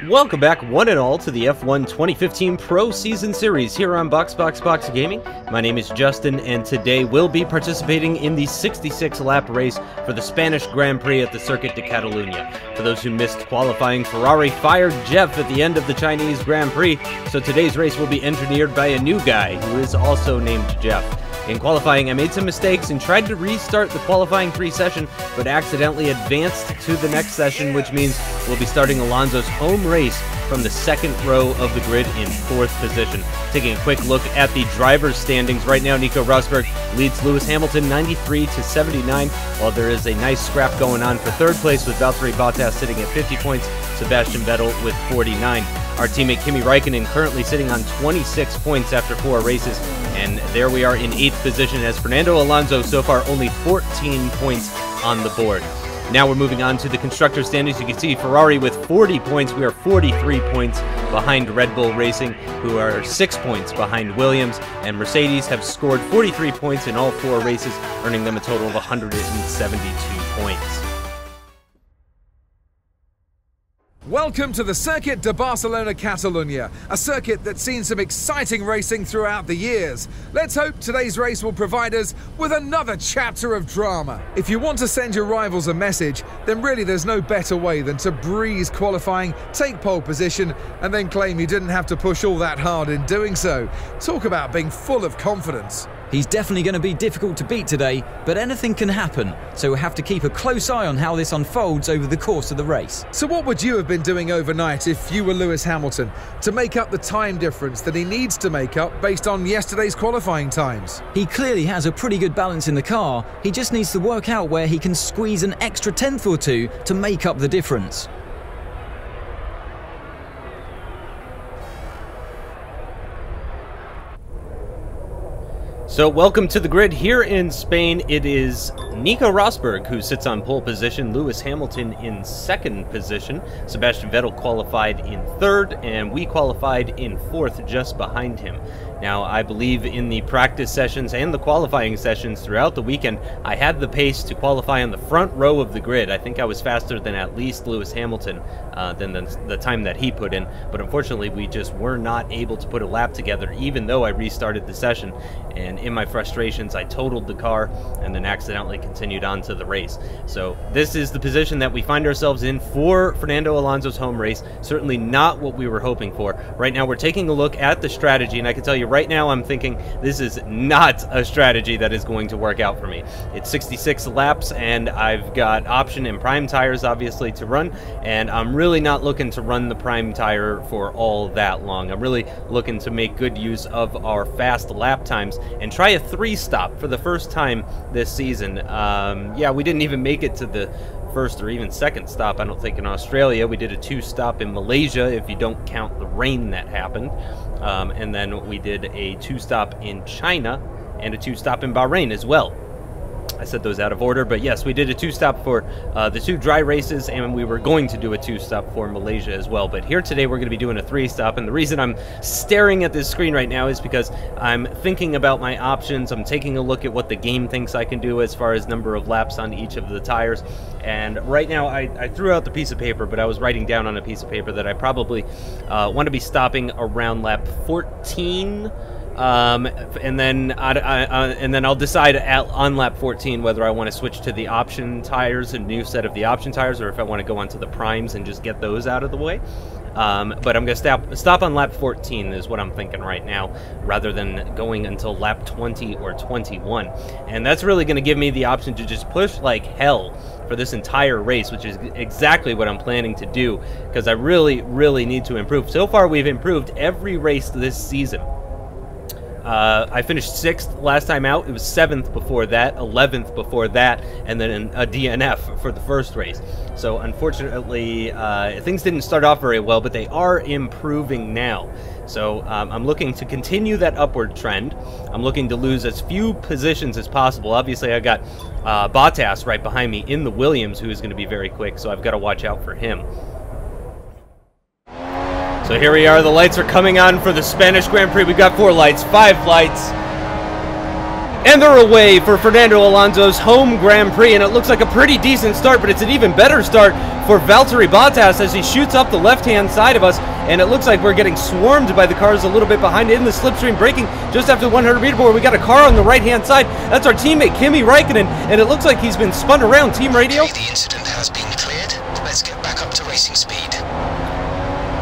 Welcome back, one and all, to the F1 2015 Pro Season Series here on BoxBoxBoxGaming. My name is Justin, and today we'll be participating in the 66-lap race for the Spanish Grand Prix at the Circuit de Catalunya. For those who missed qualifying, Ferrari fired Jeff at the end of the Chinese Grand Prix, so today's race will be engineered by a new guy who is also named Jeff. In qualifying, I made some mistakes and tried to restart the qualifying 3 session, but accidentally advanced to the next session, which means we'll be starting Alonso's home race from the second row of the grid in 4th position. Taking a quick look at the driver's standings right now, Nico Rosberg leads Lewis Hamilton 93 to 79, while there is a nice scrap going on for 3rd place with Valtteri Bottas sitting at 50 points, Sebastian Vettel with 49. Our teammate Kimi Räikkönen currently sitting on 26 points after 4 races, and there we are in 8th position as Fernando Alonso so far only 14 points on the board. Now we're moving on to the constructor standings. You can see Ferrari with 40 points. We are 43 points behind Red Bull Racing, who are 6 points behind Williams, and Mercedes have scored 43 points in all 4 races, earning them a total of 172 points. Welcome to the Circuit de Barcelona-Catalunya, a circuit that's seen some exciting racing throughout the years. Let's hope today's race will provide us with another chapter of drama. If you want to send your rivals a message, then really there's no better way than to breeze qualifying, take pole position, and then claim you didn't have to push all that hard in doing so. Talk about being full of confidence. He's definitely going to be difficult to beat today, but anything can happen, so we'll have to keep a close eye on how this unfolds over the course of the race. So what would you have been doing overnight if you were Lewis Hamilton to make up the time difference that he needs to make up based on yesterday's qualifying times? He clearly has a pretty good balance in the car. He just needs to work out where he can squeeze an extra 10th or 2 to make up the difference. So welcome to the grid here in Spain. It is Nico Rosberg who sits on pole position, Lewis Hamilton in 2nd position, Sebastian Vettel qualified in 3rd, and we qualified in 4th just behind him. Now, I believe in the practice sessions and the qualifying sessions throughout the weekend, I had the pace to qualify on the front row of the grid. I think I was faster than at least Lewis Hamilton than the time that he put in, but unfortunately we just were not able to put a lap together even though I restarted the session, and in my frustrations I totaled the car and then accidentally continued on to the race. So this is the position that we find ourselves in for Fernando Alonso's home race. Certainly not what we were hoping for. Right now we're taking a look at the strategy, and I can tell you right now I'm thinking this is not a strategy that is going to work out for me. It's 66 laps and I've got option and prime tires obviously to run, and I'm really not looking to run the prime tire for all that long. I'm really looking to make good use of our fast lap times and try a 3-stop for the first time this season. Yeah, we didn't even make it to the 1st or even 2nd stop, I don't think, in Australia. We did a 2-stop in Malaysia, if you don't count the rain that happened. And then we did a 2-stop in China and a 2-stop in Bahrain as well. I said those out of order, but yes, we did a 2-stop for the 2 dry races, and we were going to do a 2-stop for Malaysia as well. But here today we're going to be doing a 3-stop, and the reason I'm staring at this screen right now is because I'm thinking about my options. I'm taking a look at what the game thinks I can do as far as number of laps on each of the tires. And right now I threw out the piece of paper, but I was writing down on a piece of paper that I probably want to be stopping around lap 14. And then I'll decide on lap 14 whether I want to switch to the option tires, a new set of the option tires, or if I want to go onto the primes and just get those out of the way. But I'm going to stop on lap 14 is what I'm thinking right now, rather than going until lap 20 or 21. And that's really going to give me the option to just push like hell for this entire race, which is exactly what I'm planning to do, because I really, really need to improve. So far, we've improved every race this season. I finished 6th last time out. It was 7th before that, 11th before that, and then a DNF for the first race. So unfortunately, things didn't start off very well, but they are improving now. So I'm looking to continue that upward trend. I'm looking to lose as few positions as possible. Obviously, I got Bottas right behind me in the Williams, who is going to be very quick, so I've got to watch out for him. So here we are, the lights are coming on for the Spanish Grand Prix. We've got 4 lights, 5 lights. And they're away for Fernando Alonso's home Grand Prix, and it looks like a pretty decent start, but it's an even better start for Valtteri Bottas as he shoots up the left-hand side of us, and it looks like we're getting swarmed by the cars a little bit behind in the slipstream braking just after the 100-meter board. We got a car on the right-hand side. That's our teammate Kimi Räikkönen, and it looks like he's been spun around. Team radio? The incident has been cleared. Let's get back up to racing speed.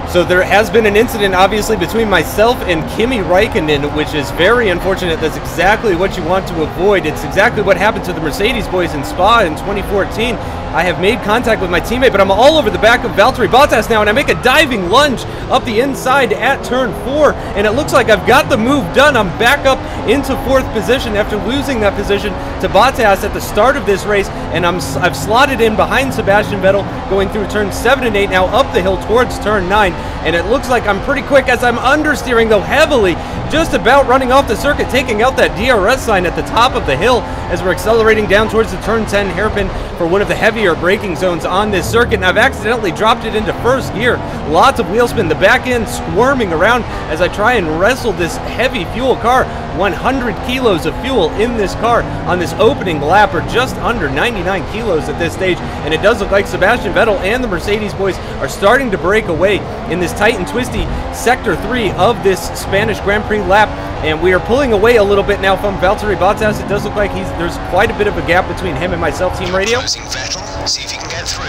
So there has been an incident, obviously, between myself and Kimi Räikkönen, which is very unfortunate. That's exactly what you want to avoid. It's exactly what happened to the Mercedes boys in Spa in 2014. I have made contact with my teammate, but I'm all over the back of Valtteri Bottas now, and I make a diving lunge up the inside at turn 4, and it looks like I've got the move done. I'm back up into 4th position after losing that position to Bottas at the start of this race, and I've slotted in behind Sebastian Vettel going through turns 7 and 8, now up the hill towards turn 9, and it looks like I'm pretty quick as I'm understeering, though heavily, just about running off the circuit, taking out that DRS sign at the top of the hill as we're accelerating down towards the turn 10 hairpin for one of the heavier braking zones on this circuit, and I've accidentally dropped it into 1st gear. Lots of wheel spin, the back end squirming around as I try and wrestle this heavy fuel car. 100 kilos of fuel in this car on this opening lap, or just under 99 kilos at this stage, and it does look like Sebastian Vettel and the Mercedes boys are starting to break away in this tight and twisty Sector 3 of this Spanish Grand Prix lap, and we are pulling away a little bit now from Valtteri Bottas. It does look like there's quite a bit of a gap between him and myself. Team radio? Closing Vettel. See if you can get through.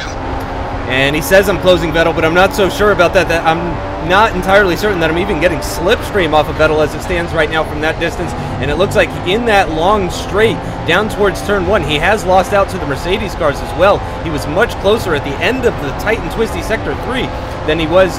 And he says I'm closing Vettel, but I'm not so sure about that. I'm not entirely certain that I'm even getting slipstream off of Vettel as it stands right now from that distance. And it looks like in that long straight down towards turn 1, he has lost out to the Mercedes cars as well. He was much closer at the end of the tight and twisty Sector 3 than he was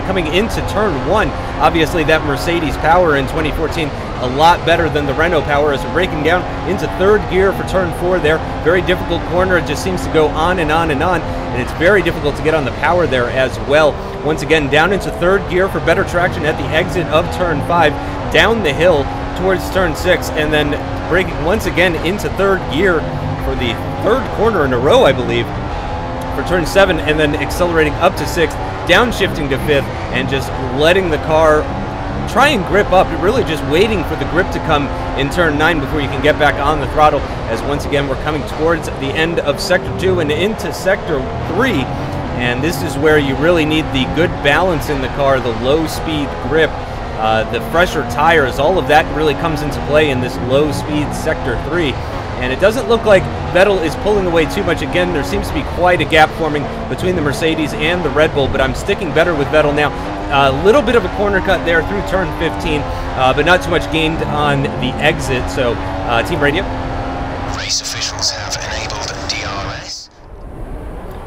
coming into turn 1. Obviously, that Mercedes power in 2014 a lot better than the Renault power as we're breaking down into 3rd gear for turn 4 there. Very difficult corner. It just seems to go on and on and on, and it's very difficult to get on the power there as well. Once again, down into 3rd gear for better traction at the exit of turn 5, down the hill towards turn 6, and then breaking once again into 3rd gear for the 3rd corner in a row, I believe, for turn 7, and then accelerating up to 6th, downshifting to 5th, and just letting the car try and grip up. You're really just waiting for the grip to come in turn 9 before you can get back on the throttle, as once again we're coming towards the end of Sector 2 and into Sector 3, and this is where you really need the good balance in the car, the low speed grip, the fresher tires. All of that really comes into play in this low speed Sector 3. And it doesn't look like Vettel is pulling away too much. Again, there seems to be quite a gap forming between the Mercedes and the Red Bull, but I'm sticking better with Vettel now. A little bit of a corner cut there through turn 15, but not too much gained on the exit. So, team radio? Race officials have enabled DRS.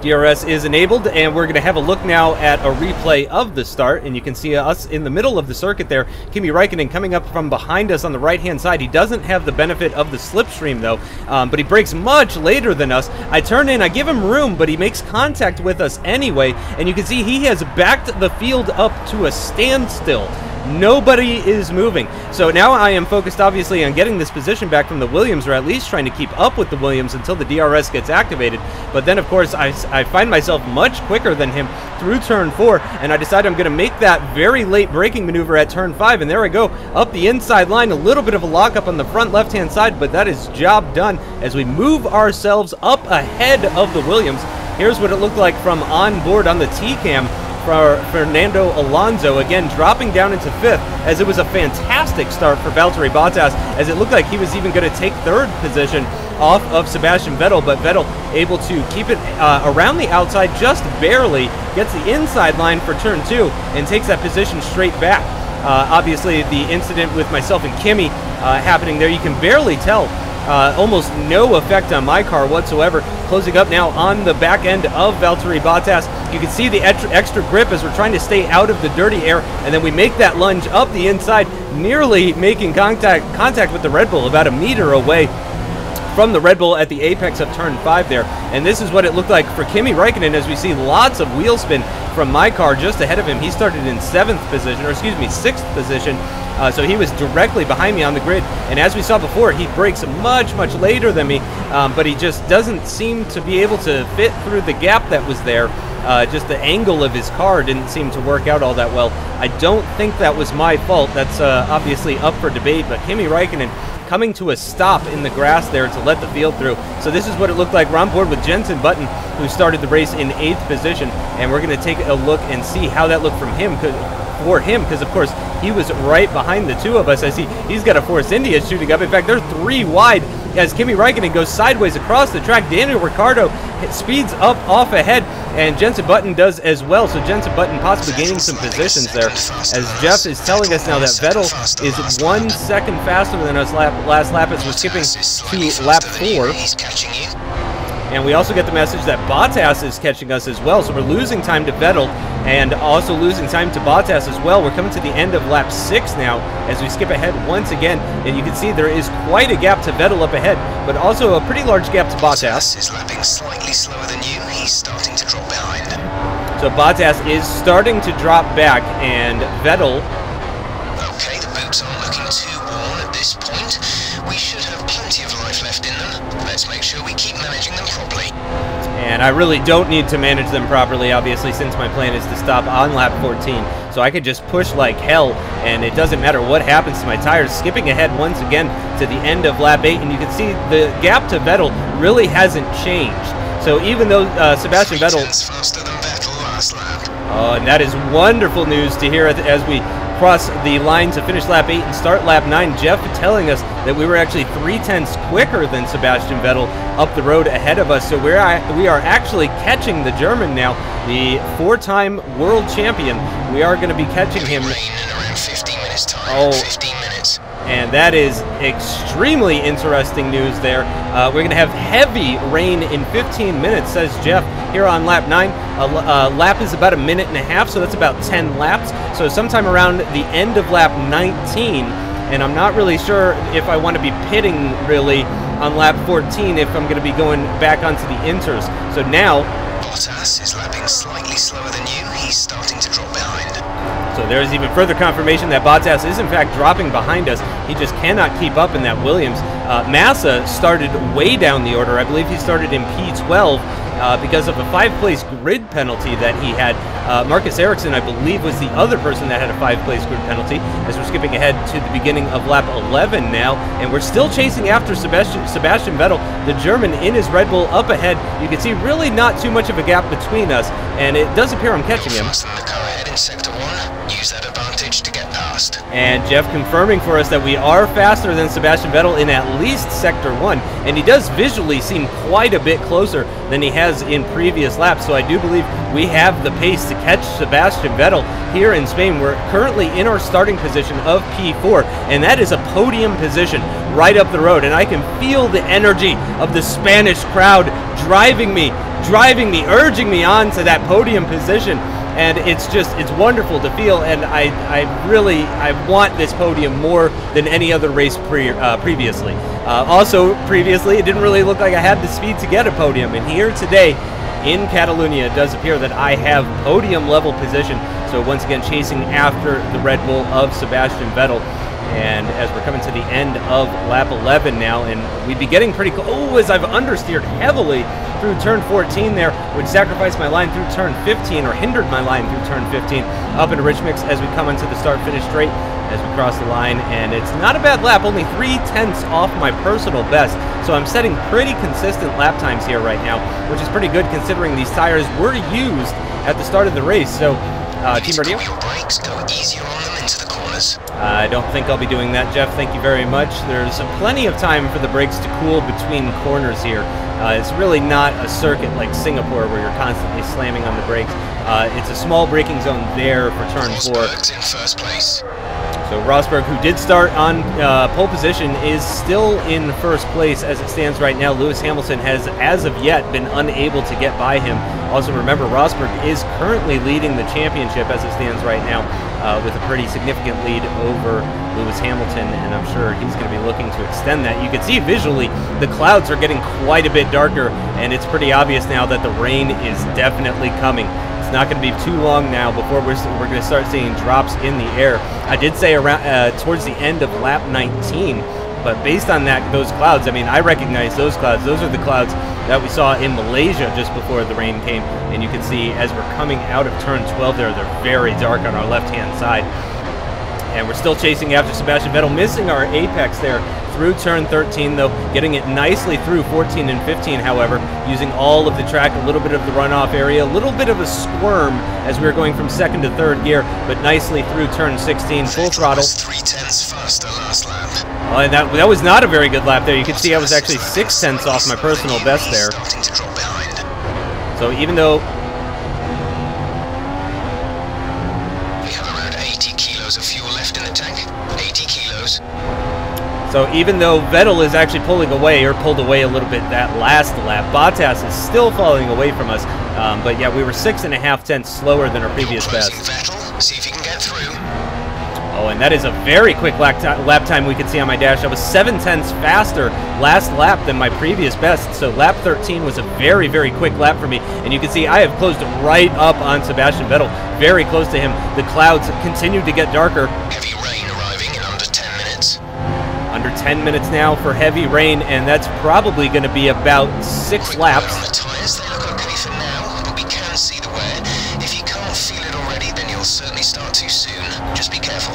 DRS is enabled, and we're going to have a look now at a replay of the start, and you can see us in the middle of the circuit there. Kimi Räikkönen coming up from behind us on the right-hand side. He doesn't have the benefit of the slipstream, though, but he brakes much later than us. I turn in, I give him room, but he makes contact with us anyway, and you can see he has backed the field up to a standstill. Nobody is moving. So now I am focused, obviously, on getting this position back from the Williams, or at least trying to keep up with the Williams until the DRS gets activated. But then, of course, I find myself much quicker than him through turn 4, and I decide I'm going to make that very late braking maneuver at turn 5, and there I go, up the inside line, a little bit of a lockup on the front left-hand side, but that is job done as we move ourselves up ahead of the Williams. Here's what it looked like from on board on the T-cam for Fernando Alonso, again dropping down into 5th, as it was a fantastic start for Valtteri Bottas, as it looked like he was even going to take 3rd position off of Sebastian Vettel, but Vettel able to keep it around the outside, just barely gets the inside line for turn 2 and takes that position straight back. Obviously, the incident with myself and Kimi happening there, you can barely tell. Almost no effect on my car whatsoever. Closing up now on the back end of Valtteri Bottas. You can see the extra grip as we're trying to stay out of the dirty air, and then we make that lunge up the inside, nearly making contact with the Red Bull about a meter away from the Red Bull at the apex of turn 5 there. And this is what it looked like for Kimi Räikkönen, as we see lots of wheel spin from my car just ahead of him. He started in 7th position, or excuse me, 6th position. So he was directly behind me on the grid, and as we saw before, he brakes much later than me, but he just doesn't seem to be able to fit through the gap that was there. Just the angle of his car didn't seem to work out all that well. I don't think that was my fault. That's obviously up for debate, but Kimi Räikkönen coming to a stop in the grass there to let the field through. So this is what it looked like. We're on board with Jenson Button, who started the race in 8th position, and we're going to take a look and see how that looked from him, because of course he was right behind the two of us. I see he's got a Force India shooting up. In fact, they're 3 wide as Kimi Räikkönen goes sideways across the track. Daniel Ricciardo speeds up off ahead, and Jenson Button does as well. So Jenson Button possibly gaining some positions there, as Jeff is telling us now that Vettel is 1 second faster than us last lap as we're skipping to lap 4. And we also get the message that Bottas is catching us as well. So we're losing time to Vettel and also losing time to Bottas as well. We're coming to the end of lap 6 now as we skip ahead once again. And you can see there is quite a gap to Vettel up ahead, but also a pretty large gap to Bottas. Is lapping slightly slower than you. He's starting to drop behind. So Bottas is starting to drop back, and Vettel... Okay, the boots aren't looking too worn at this point. We should have plenty of life left in them. Let's make sure we keep managing them properly. And I really don't need to manage them properly, obviously, since my plan is to stop on lap 14. So I could just push like hell, and it doesn't matter what happens to my tires. Skipping ahead once again to the end of lap 8, and you can see the gap to Vettel really hasn't changed. So even though Sebastian Vettel... faster than Vettel last lap. Oh, and that is wonderful news to hear as we cross the line to finish lap 8 and start lap 9. Jeff telling us that we were actually 0.3 quicker than Sebastian Vettel up the road ahead of us. So we are actually catching the German now, the 4-time world champion. We are going to be catching him. Rain in around 15 minutes time. Oh. 15 minutes. And that is extremely interesting news there. We're going to have heavy rain in 15 minutes, says Jeff, here on lap 9. Lap is about 1.5 minutes, so that's about 10 laps. So sometime around the end of lap 19, and I'm not really sure if I want to be pitting really on lap 14 if I'm going to be going back onto the inters. So now... Bottas is lapping slightly slower than you. He's starting to drop behind. So there's even further confirmation that Bottas is in fact dropping behind us. He just cannot keep up in that Williams. Massa started way down the order. I believe he started in P12 because of a 5-place grid penalty that he had. Marcus Ericsson, I believe, was the other person that had a 5-place grid penalty, as we're skipping ahead to the beginning of lap 11 now, and we're still chasing after Sebastian Vettel, the German, in his Red Bull up ahead. You can see really not too much of a gap between us, and it does appear I'm catching him. Faster than the car ahead in sector 1. Use that advantage to get past. And Jeff confirming for us that we are faster than Sebastian Vettel in at least sector 1, and he does visually seem quite a bit closer than he has in previous laps, so I do believe we have the pace to catch Sebastian Vettel here in Spain. We're currently in our starting position of P4, and that is a podium position right up the road, and I can feel the energy of the Spanish crowd driving me, urging me on to that podium position. And it's wonderful to feel, and I want this podium more than any other race previously. Also, previously, it didn't really look like I had the speed to get a podium, and here today in Catalunya, it does appear that I have podium level position. So once again, chasing after the Red Bull of Sebastian Vettel. And as we're coming to the end of lap 11 now, and we'd be getting pretty close. Oh, as I've understeered heavily through turn 14 there, which sacrificed my line through turn 15, or hindered my line through turn 15, up into Rich Mix as we come into the start-finish straight as we cross the line. And it's not a bad lap, only 0.3 off my personal best. So I'm setting pretty consistent lap times here right now, which is pretty good considering these tires were used at the start of the race. So, Team Radio. Your brakes, go easier on them into the corners. I don't think I'll be doing that, Jeff. Thank you very much. There's plenty of time for the brakes to cool between corners here. It's really not a circuit like Singapore where you're constantly slamming on the brakes. It's a small braking zone there for turn 4. Rosberg's in first place. So Rosberg, who did start on pole position, is still in first place as it stands right now. Lewis Hamilton has, as of yet, been unable to get by him. Also, remember, Rosberg is currently leading the championship as it stands right now, with a pretty significant lead over Lewis Hamilton, and I'm sure he's going to be looking to extend that. You can see visually the clouds are getting quite a bit darker, and it's pretty obvious now that the rain is definitely coming. It's not going to be too long now before we're going to start seeing drops in the air. I did say around towards the end of lap 19, but based on those clouds, I mean, I recognize those clouds. Those are the clouds that we saw in Malaysia just before the rain came, and you can see as we're coming out of turn 12 there, they're very dark on our left-hand side. And we're still chasing after Sebastian Vettel, missing our apex there through turn 13, though, getting it nicely through 14 and 15, however, using all of the track, a little bit of the runoff area, a little bit of a squirm as we were going from second to third gear, but nicely through turn 16, full throttle. 3/10 faster last lap. Oh, and that was not a very good lap there. You can see I was actually 6/10 off my personal best there. Starting to drop behind. So even though... We have around 80 kilos of fuel left in the tank. 80 kilos. So even though Vettel is actually pulling away, or pulled away a little bit that last lap, Bottas is still falling away from us. But yeah, we were 6.5 tenths slower than our previous best. Vettel, see if you can get through. Oh, and that is a very quick lap time we could see on my dash. I was 7 tenths faster last lap than my previous best. So lap 13 was a very, very quick lap for me. And you can see I have closed right up on Sebastian Vettel, very close to him. The clouds continue to get darker. Heavy rain arriving in under 10 minutes. Under 10 minutes now for heavy rain, and that's probably going to be about 6 Quick laps. wear on the tyres, they look okay for now, but we can see the wear. If you can't feel it already, then you'll certainly start too soon. Just be careful.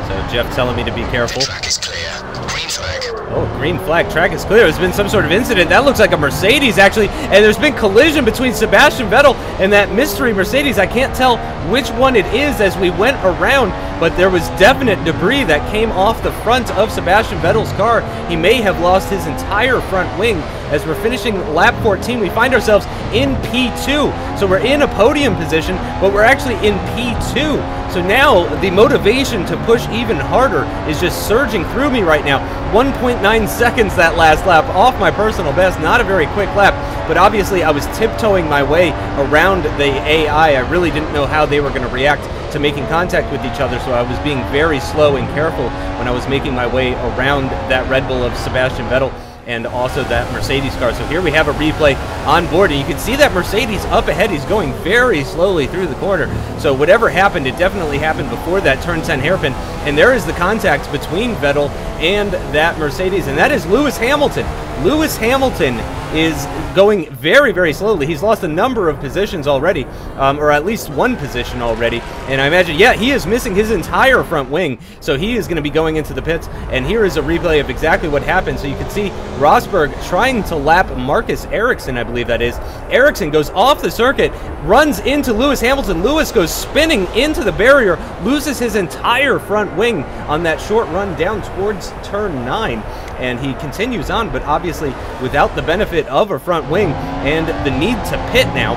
So Jeff telling me to be careful. The track is clear. Green flag. Oh, green flag, track is clear. There's been some sort of incident. That looks like a Mercedes, actually, and there's been collision between Sebastian Vettel and that mystery Mercedes. I can't tell which one it is as we went around, but there was definite debris that came off the front of Sebastian Vettel's car. He may have lost his entire front wing. As we're finishing lap 14, we find ourselves in P2. So we're in a podium position, but we're actually in P2. So now the motivation to push even harder is just surging through me right now. 1.9 seconds that last lap off my personal best. Not a very quick lap, but obviously I was tiptoeing my way around the AI. I really didn't know how they were going to react to making contact with each other, so I was being very slow and careful when I was making my way around that Red Bull of Sebastian Vettel and also that Mercedes car. So here we have a replay on board, and you can see that Mercedes up ahead. He's going very slowly through the corner. So whatever happened, it definitely happened before that turn 10 hairpin, and there is the contact between Vettel and that Mercedes, and that is Lewis Hamilton. Lewis Hamilton is going very, very slowly. He's lost a number of positions already, or at least one position already, and I imagine, yeah, he is missing his entire front wing, so he is going to be going into the pits, and here is a replay of exactly what happened. So you can see Rosberg trying to lap Marcus Ericsson, I believe that is. Ericsson goes off the circuit, runs into Lewis Hamilton. Lewis goes spinning into the barrier, loses his entire front wing on that short run down towards turn 9. And he continues on, but obviously without the benefit of a front wing and the need to pit now.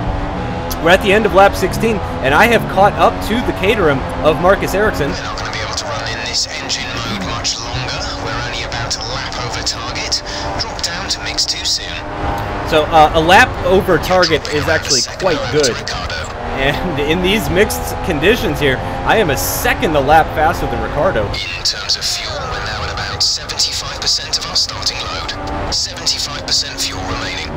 We're at the end of lap 16, and I have caught up to the Caterham of Marcus Ericsson. We're not going to be able to run in this engine mode much longer. We're only about a lap over target. Drop down to mix too soon. So a lap over target is actually quite good. Ricciardo. And in these mixed conditions here, I am a second a lap faster than Ricciardo. In terms of fuel, we're now at about 75% of our starting load. 75% fuel remaining.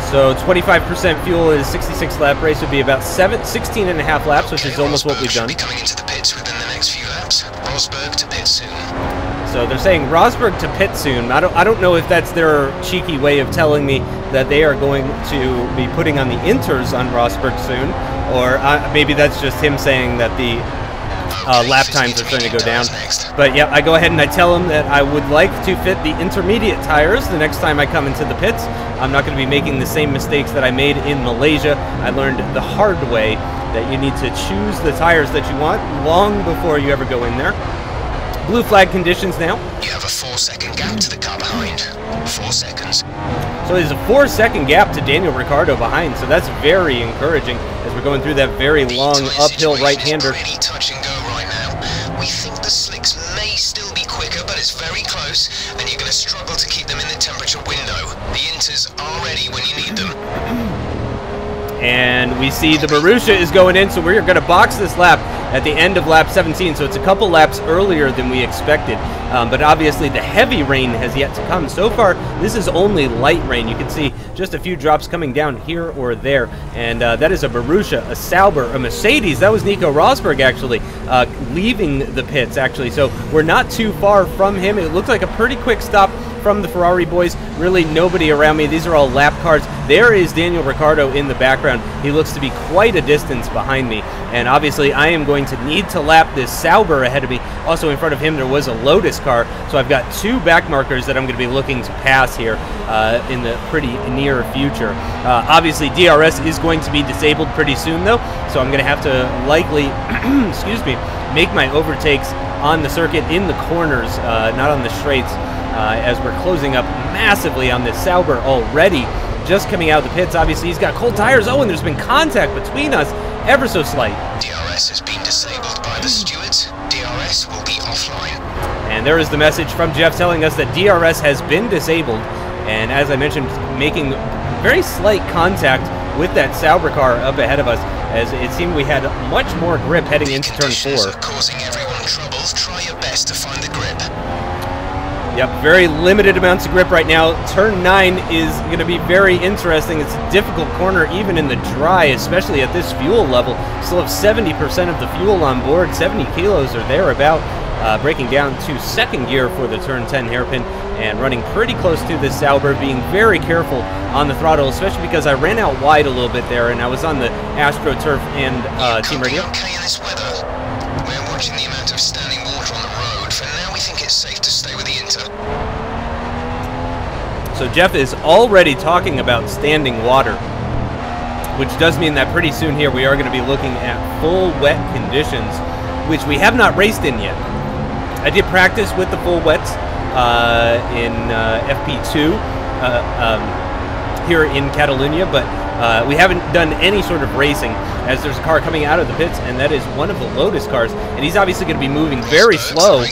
So 25% fuel in a 66 lap race would be about 16 and a half laps, which is almost what we've done. Should be coming into the pits within the next few laps. Rosberg to pit soon. So they're saying Rosberg to pit soon. I don't know if that's their cheeky way of telling me that they are going to be putting on the inters on Rosberg soon, or maybe that's just him saying that the lap times are starting to go down. But yeah, I go ahead and I tell him that I would like to fit the intermediate tires the next time I come into the pits. I'm not going to be making the same mistakes that I made in Malaysia. I learned the hard way that you need to choose the tires that you want long before you ever go in there. Blue flag conditions now. You have a 4-second gap to the car behind. 4 seconds. So there's a 4-second gap to Daniel Ricciardo behind, so that's very encouraging as we're going through that very long uphill right-hander. Pretty touch and go right now. We think the slicks may still be quicker, but it's very close, and you're going to struggle to keep them in the temperature window. The inters are ready when you need them. And we see the Marussia is going in, so we're going to box this lap at the end of lap 17. So it's a couple laps earlier than we expected. But obviously the heavy rain has yet to come. So far, this is only light rain. You can see just a few drops coming down here or there. And that is a Marussia, a Sauber, a Mercedes. That was Nico Rosberg, actually, leaving the pits, actually. So we're not too far from him. It looked like a pretty quick stop from the Ferrari boys. Really nobody around me. These are all lap cars. There is Daniel Ricciardo in the background. He looks to be quite a distance behind me, and obviously I am going to need to lap this Sauber ahead of me. Also in front of him there was a Lotus car, so I've got 2 back markers that I'm going to be looking to pass here in the pretty near future. Obviously DRS is going to be disabled pretty soon though, so I'm going to have to likely excuse me, make my overtakes on the circuit in the corners, not on the straights, as we're closing up massively on this Sauber already. Just coming out of the pits, obviously he's got cold tires. Oh, and there's been contact between us, ever so slight. DRS has been disabled by the stewards. DRS will be offline. And there is the message from Jeff telling us that DRS has been disabled. And as I mentioned, making very slight contact with that Sauber car up ahead of us, as it seemed we had much more grip heading into turn 4. Are causing everyone trouble. Try your best to find the grip. Yep, very limited amounts of grip right now. Turn 9 is going to be very interesting. It's a difficult corner even in the dry, especially at this fuel level. Still have 70% of the fuel on board, 70 kilos or thereabout. Breaking down to 2nd gear for the turn 10 hairpin and running pretty close to this Sauber, being very careful on the throttle, especially because I ran out wide a little bit there and I was on the AstroTurf and Team Radio. Okay in this weather. We're watching the amount of standing water on the road. For now, we think it's safe to stay with the Inter. So Jeff is already talking about standing water, which does mean that pretty soon here we are going to be looking at full wet conditions, which we have not raced in yet. I did practice with the full wets in FP2 here in Catalunya, but we haven't done any sort of racing, as there's a car coming out of the pits, and that is one of the Lotus cars, and he's obviously going to be moving very slow.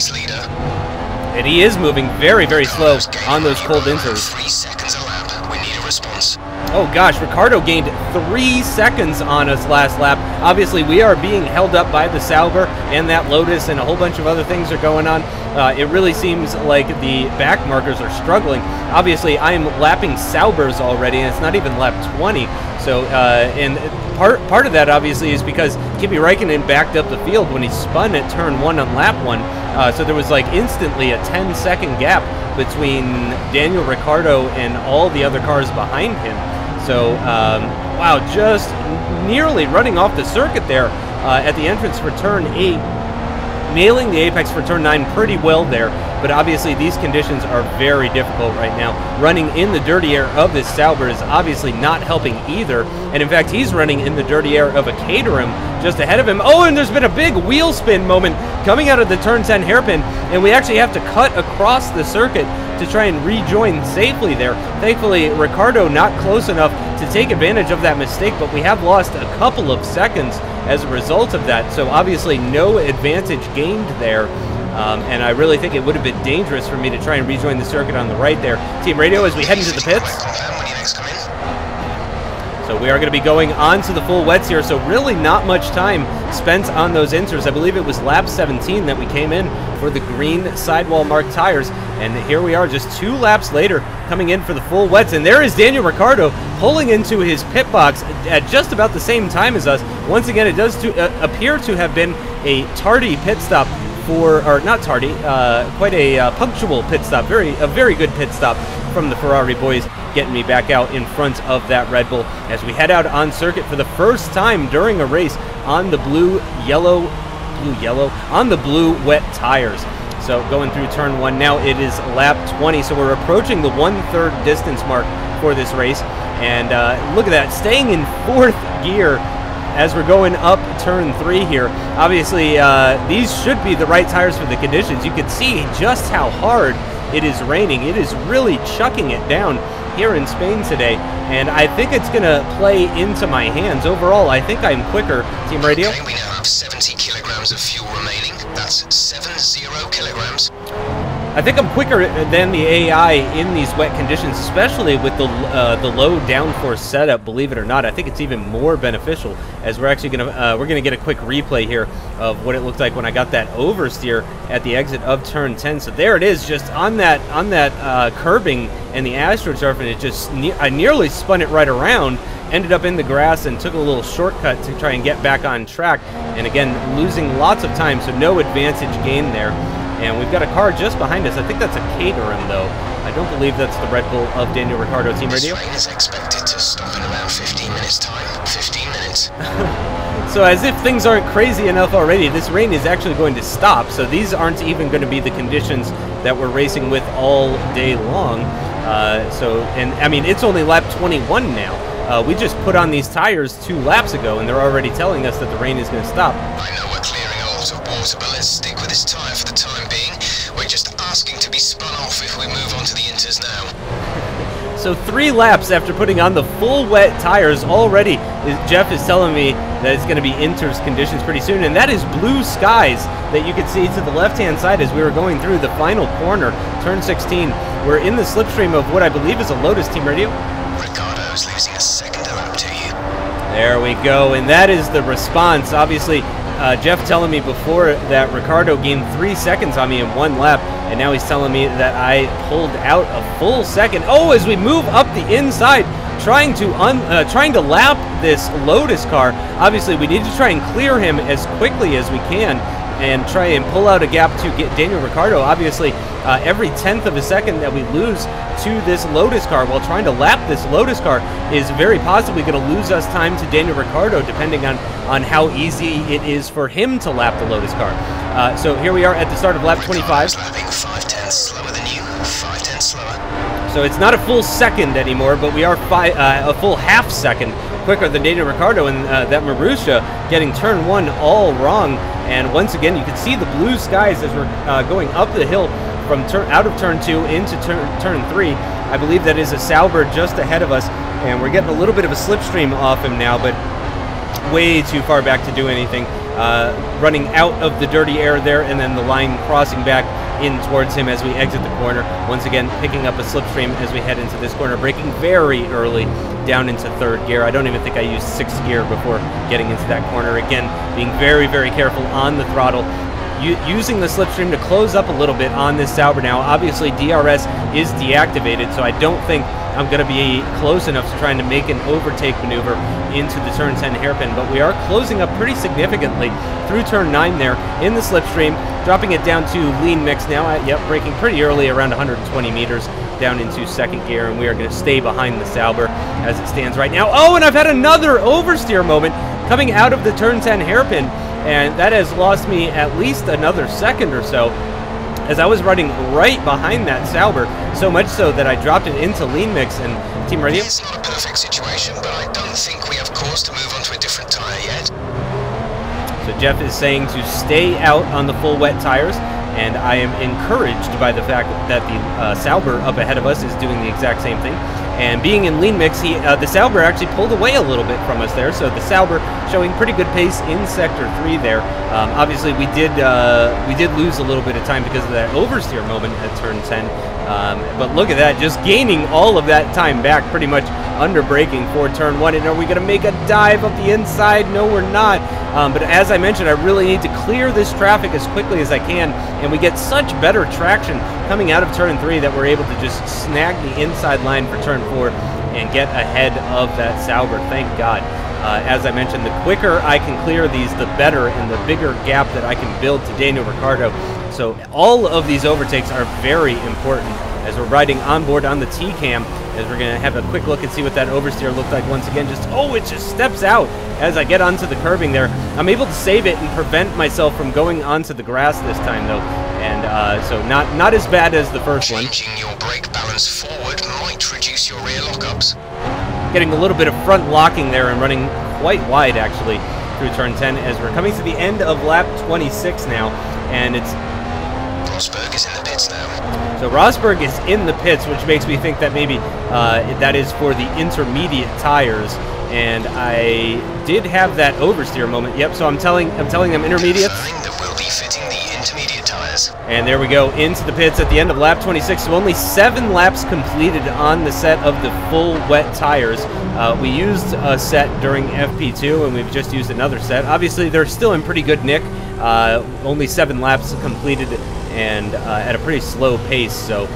And he is moving very, very slow on those cold inters. 3 seconds a lap. We need a response. Oh gosh, Ricciardo gained 3 seconds on us last lap. Obviously, we are being held up by the Sauber and that Lotus, and a whole bunch of other things are going on. It really seems like the back markers are struggling. Obviously, I am lapping Saubers already, and it's not even lap 20. So, and part of that obviously is because Kimi Räikkönen backed up the field when he spun at turn 1 on lap 1. So there was like instantly a 10-second gap between Daniel Ricciardo and all the other cars behind him. So, wow, just nearly running off the circuit there at the entrance for turn 8. Nailing the apex for turn 9 pretty well there, but obviously these conditions are very difficult right now. Running in the dirty air of this Sauber is obviously not helping either, and in fact he's running in the dirty air of a Caterham just ahead of him. Oh, and there's been a big wheel spin moment coming out of the turn 10 hairpin, and we actually have to cut across the circuit to try and rejoin safely there. Thankfully, Ricciardo not close enough to take advantage of that mistake, but we have lost a couple of seconds as a result of that, so obviously no advantage gained there. And I really think it would have been dangerous for me to try and rejoin the circuit on the right there. Team Radio, as we head into the pits. So we are going to be going on to the full wets here, so really not much time spent on those inters. I believe it was lap 17 that we came in for the green sidewall marked tires, and here we are just 2 laps later coming in for the full wets, and there is Daniel Ricciardo pulling into his pit box at just about the same time as us. Once again, it does appear to have been a tardy pit stop or not tardy, quite a punctual pit stop, a very good pit stop from the Ferrari boys, getting me back out in front of that Red Bull as we head out on circuit for the first time during a race on the blue yellow on the blue wet tires. So going through turn 1 now, it is lap 20, so we're approaching the 1/3 distance mark for this race, and look at that, staying in 4th gear as we're going up turn 3 here. Obviously, these should be the right tires for the conditions. You can see just how hard it is raining. It is really chucking it down here in Spain today, and I think it's going to play into my hands. Overall, I think I'm quicker. Team Radio? Okay, we now have 70 kilograms of fuel remaining. That's 70 kilograms. I think I'm quicker than the AI in these wet conditions, especially with the low downforce setup. Believe it or not, I think it's even more beneficial, as we're actually gonna get a quick replay here of what it looked like when I got that oversteer at the exit of turn 10. So there it is, just on that curbing and the AstroTurf, and it just I nearly spun it right around. Ended up in the grass and took a little shortcut to try and get back on track, and again losing lots of time, so no advantage gained there. And we've got a car just behind us. I think that's a Caterham, though. I don't believe that's the Red Bull of Daniel Ricciardo Team Radio. This rain is expected to stop in around 15 minutes time. 15 minutes. So as if things aren't crazy enough already, this rain is actually going to stop. So these aren't even going to be the conditions that we're racing with all day long. And I mean, it's only lap 21 now. We just put on these tires 2 laps ago, and they're already telling us that the rain is going to stop. I know we're clearing a lot of water, but let's stick with this tyre for the time being. We're just asking to be spun off if we move on to the inters now. So 3 laps after putting on the full wet tires already, Jeff is telling me that it's going to be inters conditions pretty soon, and that is blue skies that you can see to the left-hand side as we were going through the final corner, turn 16. We're in the slipstream of what I believe is a Lotus Team Radio. Ricciardo's losing a second lap to you. There we go, and that is the response. Obviously, Jeff telling me before that Ricciardo gained 3 seconds on me in 1 lap, and now he's telling me that I pulled out a full second. Oh, as we move up the inside, trying to lap this Lotus car. Obviously, we need to try and clear him as quickly as we can and try and pull out a gap to get Daniel Ricciardo. Obviously, every 1/10 of a second that we lose to this Lotus car while trying to lap this Lotus car is very possibly going to lose us time to Daniel Ricciardo, depending on how easy it is for him to lap the Lotus car. So here we are at the start of lap 25. Lapping 5/10 slower than you, 5/10 slower. So it's not a full second anymore, but we are a full half second quicker than Daniel Ricciardo, and that Marussia getting turn 1 all wrong. And once again, you can see the blue skies as we're going up the hill from out of turn 2 into turn 3. I believe that is a Sauber just ahead of us, and we're getting a little bit of a slipstream off him now, but way too far back to do anything. Running out of the dirty air there, and then the line crossing back in towards him as we exit the corner. Once again, picking up a slipstream as we head into this corner, braking very early down into 3rd gear. I don't even think I used 6th gear before getting into that corner. Again, being very, very careful on the throttle. Using the slipstream to close up a little bit on this Sauber now. Obviously, DRS is deactivated, so I don't think I'm going to be close enough to trying to make an overtake maneuver into the turn 10 hairpin, but we are closing up pretty significantly through turn 9 there in the slipstream, dropping it down to lean mix now. Yep, braking pretty early, around 120 meters down into 2nd gear, and we are going to stay behind the Sauber as it stands right now. Oh, and I've had another oversteer moment coming out of the turn 10 hairpin, and that has lost me at least another second or so, as I was running right behind that Sauber, so much so that I dropped it into lean mix. And Team Radio? It's not a perfect situation, but I don't think we have cause to move on to a different tyre yet. So Jeff is saying to stay out on the full wet tires, and I am encouraged by the fact that the Sauber up ahead of us is doing the exact same thing. And being in lean mix, the Sauber actually pulled away a little bit from us there. So the Sauber showing pretty good pace in Sector 3 there. Obviously, we did lose a little bit of time because of that oversteer moment at turn 10. But look at that, just gaining all of that time back, pretty much under braking for turn 1. And are we going to make a dive up the inside? No, we're not. But as I mentioned, I really need to clear this traffic as quickly as I can, and we get such better traction coming out of turn 3 that we're able to just snag the inside line for turn 4 and get ahead of that Sauber, thank God. As I mentioned, the quicker I can clear these, the better, and the bigger gap that I can build to Daniel Ricciardo. So all of these overtakes are very important as we're riding on board on the T-Cam, as we're going to have a quick look and see what that oversteer looked like once again. It just steps out as I get onto the curbing there. I'm able to save it and prevent myself from going onto the grass this time, though. And so not as bad as the first one. Changing your brake balance forward might reduce your rear lockups. Getting a little bit of front locking there and running quite wide, actually, through turn 10 as we're coming to the end of lap 26 now. And it's... Rosberg is in the pits now. So Rosberg is in the pits, which makes me think that maybe that is for the intermediate tires. And I did have that oversteer moment. Yep, so I'm telling them intermediates. That will be fitting the intermediate tires. And there we go, into the pits at the end of lap 26. So only 7 laps completed on the set of the full wet tires. We used a set during FP2, and we've just used another set. Obviously, they're still in pretty good nick. Only 7 laps completed, and at a pretty slow pace. So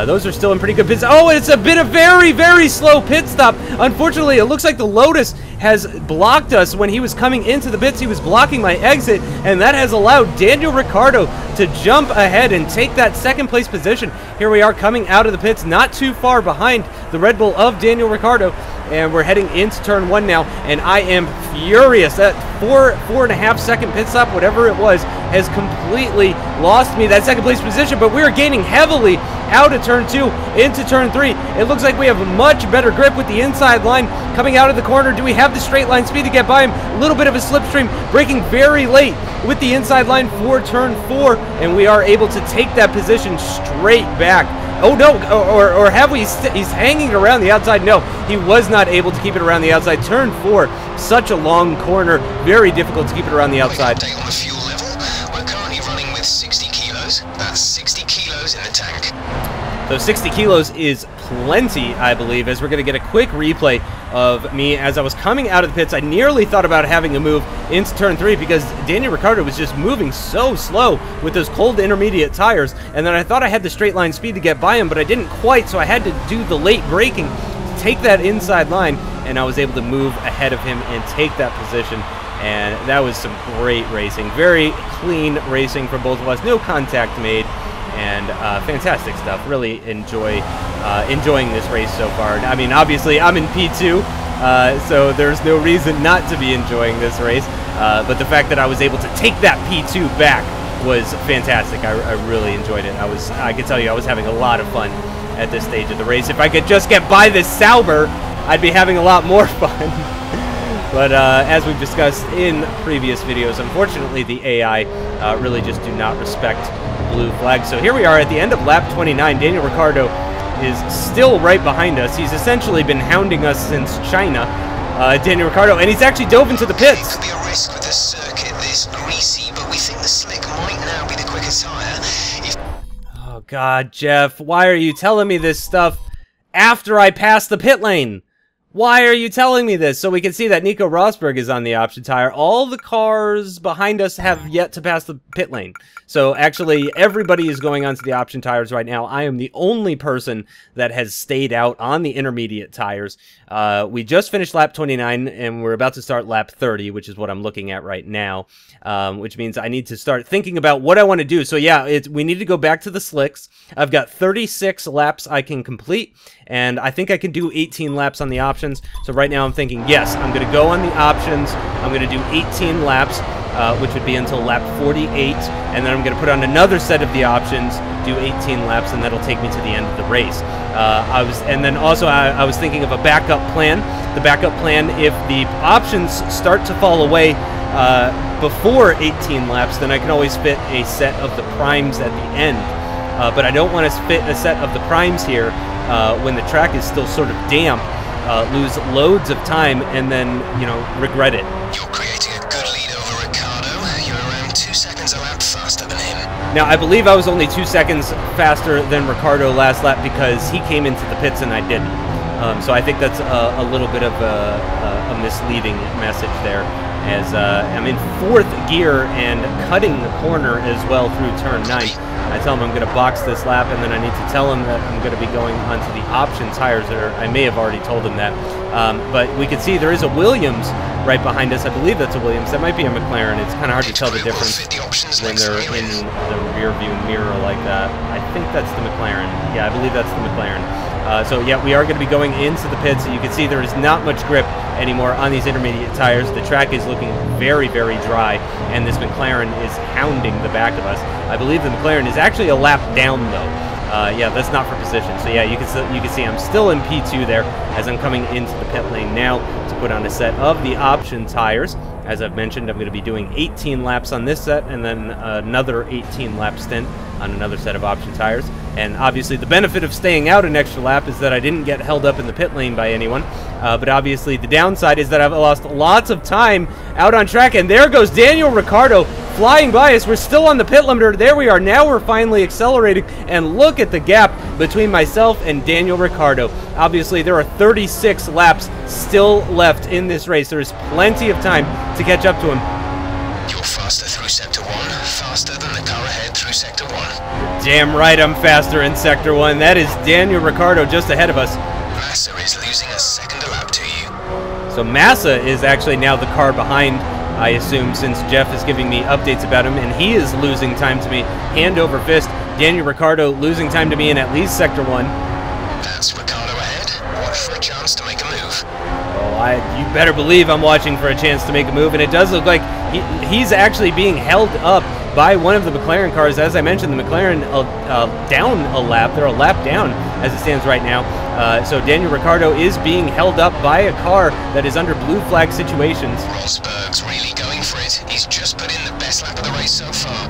Those are still in pretty good pits. Oh, and it's a bit of very, very slow pit stop. Unfortunately, it looks like the Lotus has blocked us when he was coming into the pits. He was blocking my exit, and that has allowed Daniel Ricciardo to jump ahead and take that second place position. Here we are coming out of the pits, not too far behind the Red Bull of Daniel Ricciardo, and we're heading into turn 1 now, and I am furious. That 4.5 second pit stop, whatever it was, has completely lost me that second place position, but we're gaining heavily out of turn 2 into turn 3. It looks like we have a much better grip with the inside line coming out of the corner. Do we have the straight line speed to get by him? A little bit of a slipstream, braking very late with the inside line for turn 4, and we are able to take that position straight back. Oh no, or have we, he's hanging around the outside. No, he was not able to keep it around the outside. Turn 4, such a long corner, very difficult to keep it around the outside. Quick update on the fuel level. We're currently running with 60 kilos. That's 60 kilos in the tank. So 60 kilos is plenty, I believe, as we're going to get a quick replay of me as I was coming out of the pits. I nearly thought about having a move into turn 3 because Daniel Ricciardo was just moving so slow with those cold intermediate tires, and then I thought I had the straight line speed to get by him, but I didn't quite, so I had to do the late braking to take that inside line, and I was able to move ahead of him and take that position. And that was some great racing. Very clean racing for both of us. No contact made. And fantastic stuff. Really enjoying this race so far. I mean, obviously, I'm in P2, so there's no reason not to be enjoying this race. But the fact that I was able to take that P2 back was fantastic. I really enjoyed it. I can tell you, I was having a lot of fun at this stage of the race. If I could just get by this Sauber, I'd be having a lot more fun. But as we've discussed in previous videos, unfortunately, the AI really just do not respect blue flag. So here we are at the end of lap 29. Daniel Ricciardo is still right behind us. He's essentially been hounding us since China, Daniel Ricciardo, and he's actually dove into the pits. It could be a risk with the circuit this greasy, but we think the slick might now be the quicker tire. Oh God, Jeff, why are you telling me this stuff after I pass the pit lane? Why are you telling me this? So we can see that Nico Rosberg is on the option tire. All the cars behind us have yet to pass the pit lane. So actually, everybody is going onto the option tires right now. I am the only person that has stayed out on the intermediate tires. We just finished lap 29, and we're about to start lap 30, which is what I'm looking at right now, which means I need to start thinking about what I want to do. So yeah, we need to go back to the slicks. I've got 36 laps I can complete, and I think I can do 18 laps on the options. So right now I'm thinking, yes, I'm going to go on the options. I'm going to do 18 laps, which would be until lap 48, and then I'm going to put on another set of the options, do 18 laps, and that'll take me to the end of the race. I was thinking of a backup plan. The backup plan, if the options start to fall away before 18 laps, then I can always fit a set of the primes at the end. But I don't want to fit a set of the primes here when the track is still sort of damp, lose loads of time, and then, you know, regret it. You're creating a good lead over Ricciardo. You're around 2 seconds a lap faster than him. Now, I believe I was only 2 seconds faster than Ricciardo last lap because he came into the pits and I didn't. So I think that's a little bit of a misleading message there, as I'm in 4th gear and cutting the corner as well through turn 9. I tell him I'm going to box this lap, and then I need to tell him that I'm going to be going onto the option tires. I may have already told him that. But we can see there is a Williams right behind us. I believe that's a Williams. That might be a McLaren. It's kind of hard to tell the difference when they're in the rear view mirror like that. I think that's the McLaren. Yeah, I believe that's the McLaren. So yeah, we are going to be going into the pits. So you can see there is not much grip anymore on these intermediate tires. The track is looking very, very dry, and this McLaren is hounding the back of us. I believe the McLaren is actually a lap down, though. Yeah, that's not for position. So yeah, you can see I'm still in P2 there as I'm coming into the pit lane now to put on a set of the option tires. As I've mentioned, I'm going to be doing 18 laps on this set and then another 18 lap stint on another set of option tires. And obviously the benefit of staying out an extra lap is that I didn't get held up in the pit lane by anyone. But obviously the downside is that I've lost lots of time out on track. And there goes Daniel Ricciardo flying by us. We're still on the pit limiter. There we are. Now we're finally accelerating. And look at the gap between myself and Daniel Ricciardo. Obviously there are 36 laps still left in this race. There is plenty of time to catch up to him. You're faster through sector 1, faster than the car ahead through Sector 1. Damn right I'm faster in Sector 1. That is Daniel Ricciardo just ahead of us. Massa is losing a second a lap to you. So Massa is actually now the car behind, I assume, since Jeff is giving me updates about him, and he is losing time to me, hand over fist. Daniel Ricciardo losing time to me in at least Sector 1. That's Ricciardo ahead. Watch for a chance to make a move. Oh, you better believe I'm watching for a chance to make a move, and it does look like he's actually being held up by one of the McLaren cars. As I mentioned, the McLaren down a lap. They're a lap down as it stands right now. So Daniel Ricciardo is being held up by a car that is under blue flag situations. Rosberg's really going for it. He's just put in the best lap of the race so far.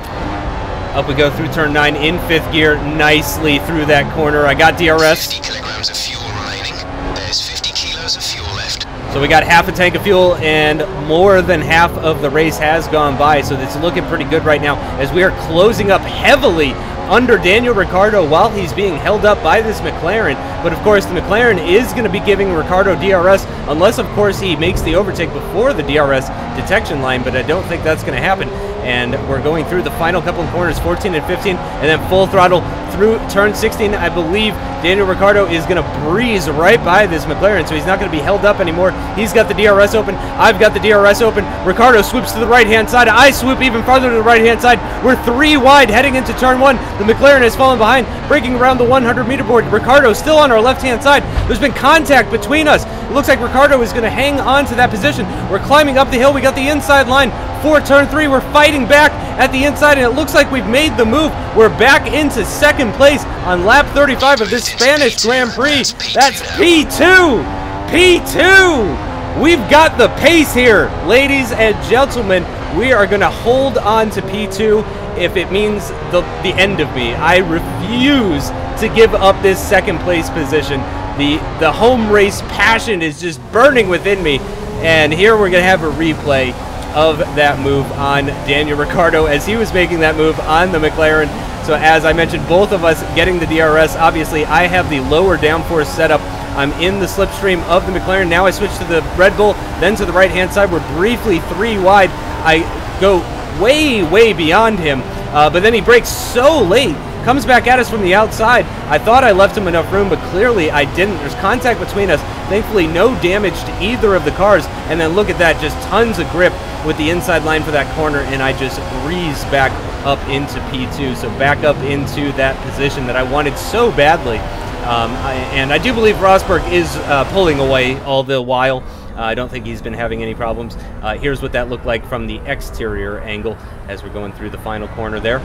Up we go through turn 9 in 5th gear, nicely through that corner. I got DRS. 50 kilograms of fuel remaining. There's 50 kilos of fuel left. So we got half a tank of fuel, and more than half of the race has gone by, so it's looking pretty good right now as we are closing up heavily under Daniel Ricciardo while he's being held up by this McLaren. But of course the McLaren is going to be giving Ricciardo DRS unless of course he makes the overtake before the DRS detection line, but I don't think that's going to happen. And we're going through the final couple of corners, 14 and 15, and then full throttle through turn 16. I believe Daniel Ricciardo is going to breeze right by this McLaren, so he's not going to be held up anymore. He's got the DRS open. I've got the DRS open. Ricciardo swoops to the right-hand side. I swoop even farther to the right-hand side. We're 3 wide heading into turn 1. The McLaren has fallen behind, breaking around the 100-meter board. Ricciardo still on our left-hand side. There's been contact between us. It looks like Ricciardo is going to hang on to that position. We're climbing up the hill. We got the inside line for turn 3. We're fighting back at the inside, and it looks like we've made the move. We're back into 2nd place on lap 35 of this Spanish Grand Prix. That's P2! P2! We've got the pace here, ladies and gentlemen. We are going to hold on to P2 if it means the end of me. I refuse to give up this 2nd place position. The home race passion is just burning within me, and here we're going to have a replay of that move on Daniel Ricciardo as he was making that move on the McLaren. So as I mentioned, both of us getting the DRS. Obviously, I have the lower downforce setup. I'm in the slipstream of the McLaren. Now I switch to the Red Bull, then to the right-hand side. We're briefly 3 wide. I go way, way beyond him, but then he brakes so late. Comes back at us from the outside. I thought I left him enough room, but clearly I didn't. There's contact between us. Thankfully, no damage to either of the cars. And then look at that, just tons of grip with the inside line for that corner, and I just breeze back up into P2. So back up into that position that I wanted so badly. And I do believe Rosberg is pulling away all the while. I don't think he's been having any problems. Here's what that looked like from the exterior angle as we're going through the final corner there.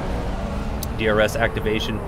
DRS activation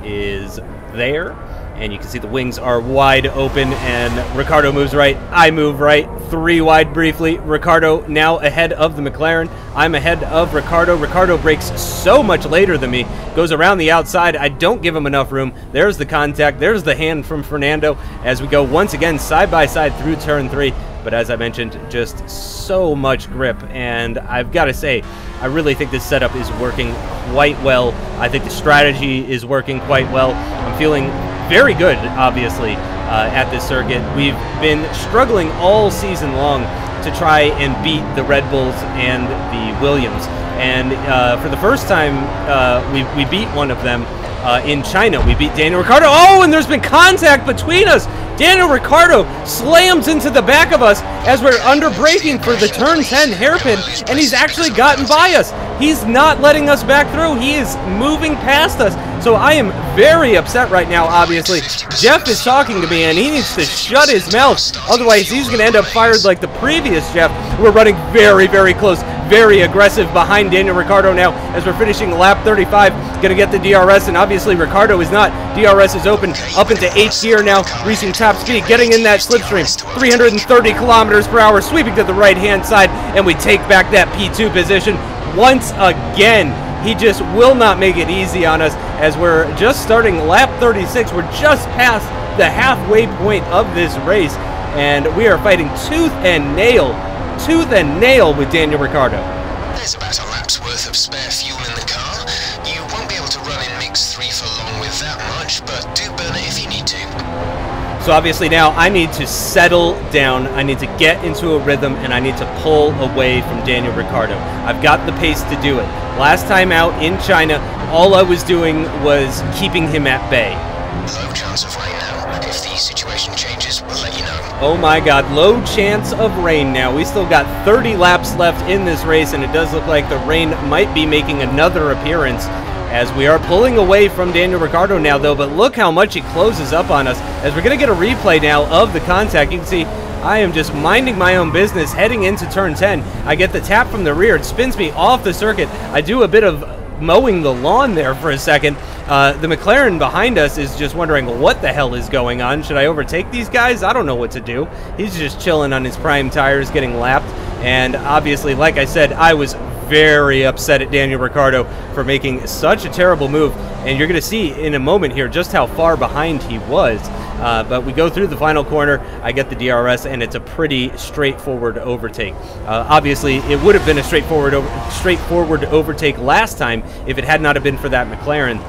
is there, and you can see the wings are wide open, and Ricciardo moves right, I move right, 3 wide briefly. Ricciardo now ahead of the McLaren. I'm ahead of Ricciardo. Ricciardo brakes so much later than me, goes around the outside. I don't give him enough room. There's the contact, there's the hand from Fernando as we go once again side by side through turn 3. But as I mentioned, just so much grip, and I've got to say, I really think this setup is working quite well. I think the strategy is working quite well. I'm feeling very good, obviously, at this circuit. We've been struggling all season long to try and beat the Red Bulls and the Williams. And for the first time, we beat one of them in China. We beat Daniel Ricciardo. Oh, and there's been contact between us. Daniel Ricciardo slams into the back of us as we're under braking for the turn 10 hairpin, and he's actually gotten by us. He's not letting us back through. He is moving past us. So I am very upset right now, obviously. Jeff is talking to me, and he needs to shut his mouth. Otherwise, he's going to end up fired like the previous Jeff. We're running very, very close, very aggressive behind Daniel Ricciardo now as we're finishing lap 35. Going to get the DRS, and obviously Ricciardo is not. DRS is open up into 8th gear now, reaching top speed, getting in that slipstream. 330 kilometers per hour, sweeping to the right-hand side, and we take back that P2 position once again. He just will not make it easy on us as we're just starting lap 36. We're just past the halfway point of this race, and we are fighting tooth and nail with Daniel Ricciardo. There's about a lap's worth of spare fuel in the car. You won't be able to run in mix 3 for long with that much, but do burn it if you need to. So obviously now I need to settle down, I need to get into a rhythm, and I need to pull away from Daniel Ricciardo. I've got the pace to do it. Last time out in China, all I was doing was keeping him at bay. Low chance of rain now. If the situation changes, we'll let you know. Oh my god, low chance of rain now. We still got 30 laps left in this race, and it does look like the rain might be making another appearance as we are pulling away from Daniel Ricciardo now, though. But look how much he closes up on us. As we're going to get a replay now of the contact, you can see I am just minding my own business heading into turn 10. I get the tap from the rear. It spins me off the circuit. I do a bit of mowing the lawn there for a second. The McLaren behind us is just wondering what the hell is going on. Should I overtake these guys? I don't know what to do. He's just chilling on his prime tires, getting lapped. And obviously, like I said, I was very upset at Daniel Ricciardo for making such a terrible move. And you're going to see in a moment here just how far behind he was. But we go through the final corner, I get the DRS, and it's a pretty straightforward overtake. Obviously, it would have been a straightforward overtake last time if it had not have been for that McLaren,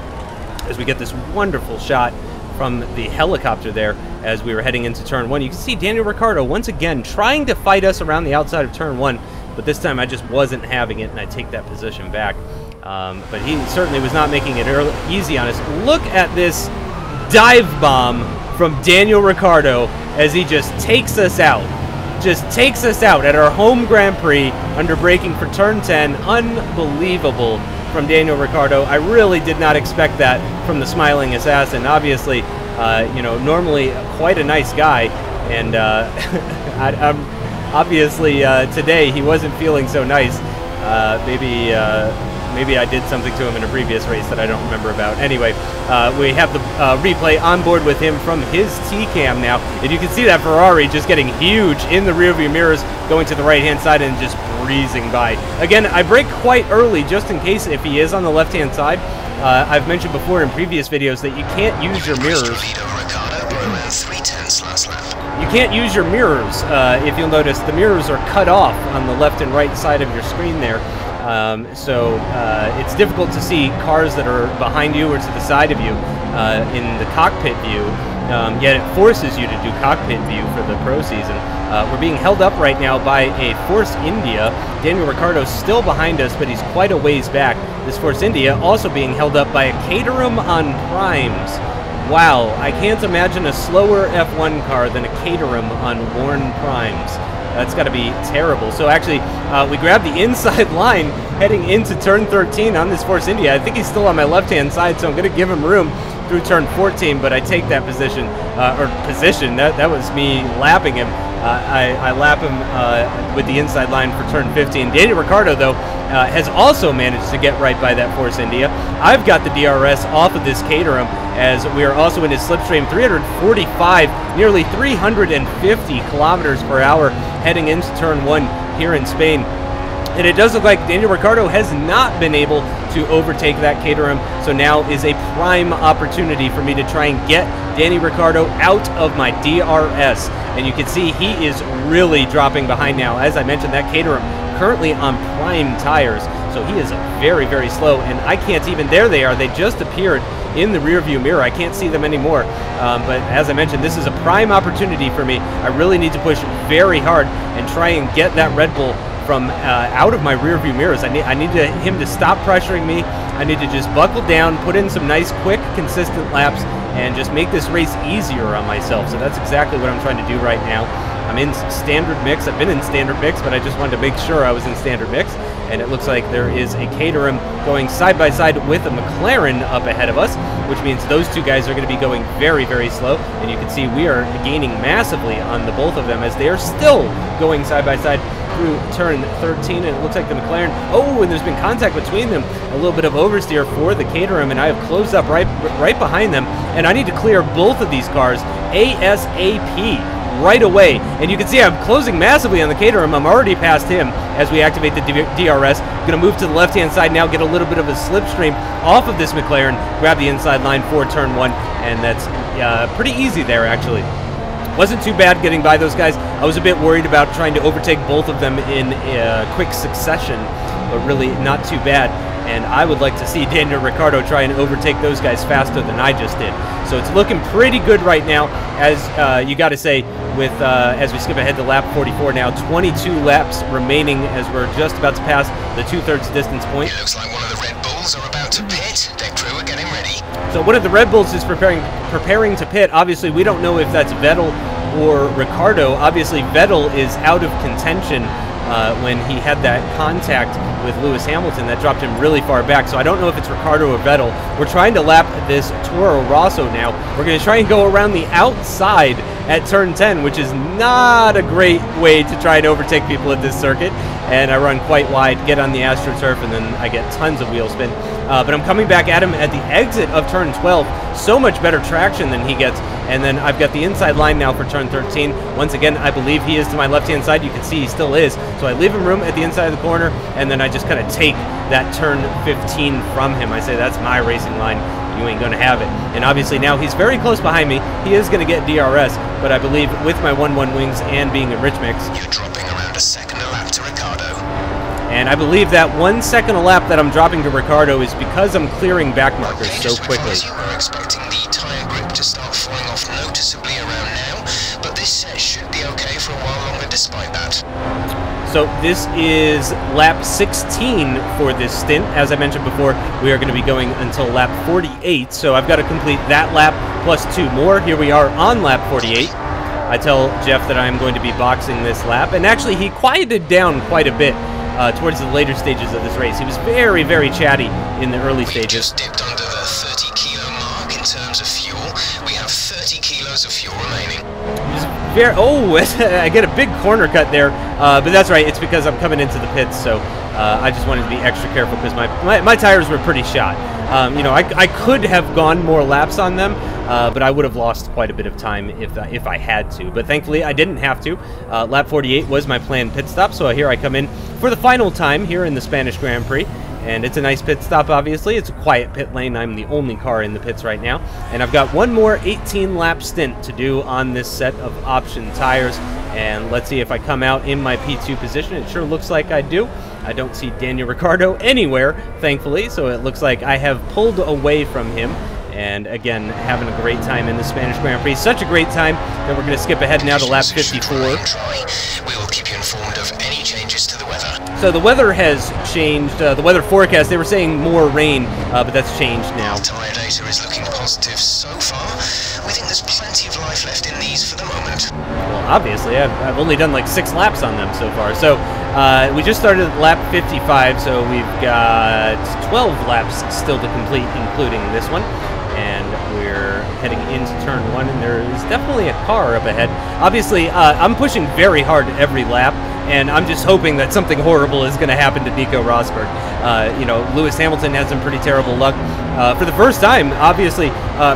as we get this wonderful shot from the helicopter there as we were heading into turn 1. You can see Daniel Ricciardo once again trying to fight us around the outside of turn 1, but this time I just wasn't having it, and I take that position back. But he certainly was not making it easy on us. Look at this dive bomb from Daniel Ricciardo as he just takes us out. Just takes us out at our home Grand Prix under braking for turn 10. Unbelievable from Daniel Ricciardo. I really did not expect that from the smiling assassin. Obviously, you know, normally quite a nice guy, and obviously today he wasn't feeling so nice. Maybe I did something to him in a previous race that I don't remember about. Anyway, we have the replay on board with him from his T-cam now, and you can see that Ferrari just getting huge in the rearview mirrors, going to the right-hand side and just breezing by. Again, I brake quite early just in case if he is on the left-hand side. I've mentioned before in previous videos that you can't use your mirrors. You can't use your mirrors. If you'll notice, the mirrors are cut off on the left and right side of your screen there. So it's difficult to see cars that are behind you or to the side of you in the cockpit view, yet it forces you to do cockpit view for the Pro season. We're being held up right now by a Force India. Daniel Ricciardo's still behind us, but he's quite a ways back. This Force India also being held up by a Caterham on primes. Wow, I can't imagine a slower F1 car than a Caterham on worn primes. That's got to be terrible. So actually, we grab the inside line heading into turn 13 on this Force India. I think he's still on my left-hand side, so I'm going to give him room through turn 14, but I take that position, that was me lapping him. I lap him with the inside line for turn 15. Daniel Ricciardo, though, has also managed to get right by that Force India. I've got the DRS off of this Caterham, as we are also in his slipstream, 345, nearly 350 kilometers per hour heading into turn 1 here in Spain. And it does look like Daniel Ricciardo has not been able to overtake that Caterham, so now is a prime opportunity for me to try and get Danny Ricciardo out of my DRS. And you can see he is really dropping behind now. As I mentioned, that Caterham currently on prime tires, so he is very, very slow, and I can't even, there they are, they just appeared in the rear view mirror. I can't see them anymore, but as I mentioned, this is a prime opportunity for me. I really need to push very hard and try and get that Red Bull from out of my rear view mirrors. I need him to stop pressuring me. I need to just buckle down, put in some nice, quick, consistent laps, and just make this race easier on myself. So that's exactly what I'm trying to do right now. I'm in standard mix. I've been in standard mix, but I just wanted to make sure I was in standard mix. And it looks like there is a Caterham going side by side with a McLaren up ahead of us, which means those two guys are going to be going very, very slow. And you can see we are gaining massively on the both of them as they are still going side by side through turn 13, and it looks like the McLaren, oh, and there's been contact between them, a little bit of oversteer for the Caterham, and I have closed up right behind them, and I need to clear both of these cars ASAP right away. And you can see I'm closing massively on the Caterham. I'm already past him as we activate the DRS. I'm going to move to the left-hand side now, get a little bit of a slipstream off of this McLaren, grab the inside line for turn 1, and that's pretty easy there, actually. Wasn't too bad getting by those guys. I was a bit worried about trying to overtake both of them in quick succession, but really not too bad. and I would like to see Daniel Ricciardo try and overtake those guys faster than I just did. So it's looking pretty good right now, as you got to say, with as we skip ahead to lap 44 now, 22 laps remaining as we're just about to pass the 2/3 distance point. It looks like one of the Red Bulls are about to pit. Deck crew are getting ready. So one of the Red Bulls is preparing to pit. Obviously, we don't know if that's Vettel or Ricciardo. Obviously, Vettel is out of contention when he had that contact with Lewis Hamilton that dropped him really far back. So I don't know if it's Ricciardo or Vettel. We're trying to lap this Toro Rosso now. We're going to try and go around the outside at turn 10, which is not a great way to try and overtake people at this circuit. And I run quite wide, get on the AstroTurf, and then I get tons of wheel spin. But I'm coming back at him at the exit of turn 12. So much better traction than he gets. And then I've got the inside line now for turn 13. Once again, I believe he is to my left-hand side. You can see he still is. So I leave him room at the inside of the corner, and then I just kind of take that turn 15 from him. I say, that's my racing line. You ain't going to have it. And obviously now he's very close behind me. He is going to get DRS, but I believe with my 1-1 wings and being a rich mix, You're dropping around a second a lap to Ricciardo. and I believe that 1 second a lap that I'm dropping to Ricciardo is because I'm clearing back markers Okay, so just to quickly. advise you, we're expecting the tyre grip to start falling off noticeably around now, but this set should be okay for a while longer despite that. So this is lap 16 for this stint. As I mentioned before, we are going to be going until lap 48, so I've got to complete that lap plus 2 more. Here we are on lap 48. I tell Jeff that I'm going to be boxing this lap, and actually he quieted down quite a bit towards the later stages of this race. He was very, very chatty in the early We've stages. just dipped under the 30 kilo mark in terms of fuel. We have 30 kilos of fuel remaining. I get a big corner cut there, but that's right. It's because I'm coming into the pits, so I just wanted to be extra careful because my tires were pretty shot. You know, I could have gone more laps on them, but I would have lost quite a bit of time if I had to. But thankfully, I didn't have to. Lap 48 was my planned pit stop, so here I come in for the final time here in the Spanish Grand Prix. And it's a nice pit stop, obviously. It's a quiet pit lane. I'm the only car in the pits right now. And I've got one more 18-lap stint to do on this set of option tires. And let's see if I come out in my P2 position. It sure looks like I do. I don't see Daniel Ricciardo anywhere, thankfully. So it looks like I have pulled away from him. And again, having a great time in the Spanish Grand Prix. Such a great time that we're going to skip ahead now to lap 54. We will keep you informed of any changes to the weather. So the weather has changed. The weather forecast, they were saying more rain, but that's changed now. Tyre data is looking positive so far. We think there's plenty of life left in these for the moment. Well, obviously, I've only done like 6 laps on them so far. So we just started at lap 55, so we've got 12 laps still to complete, including this one. And we're heading into turn 1, and there is definitely a car up ahead. Obviously, I'm pushing very hard every lap, and I'm just hoping that something horrible is going to happen to Nico Rosberg. You know, Lewis Hamilton had some pretty terrible luck. For the first time, obviously,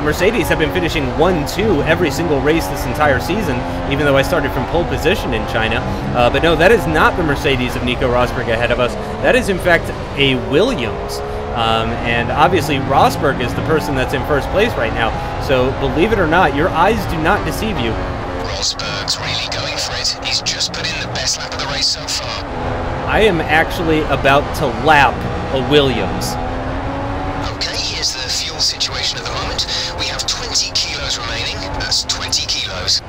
Mercedes have been finishing 1-2 every single race this entire season, even though I started from pole position in China. But no, that is not the Mercedes of Nico Rosberg ahead of us. That is, in fact, a Williams. And obviously Rosberg is the person that's in first place right now. So believe it or not, your eyes do not deceive you. Rosberg's really going for it. He's just put in the best lap of the race so far. I am actually about to lap a Williams. Okay, here's the fuel situation at the moment. We have 20 kilos remaining. That's 20 kilos.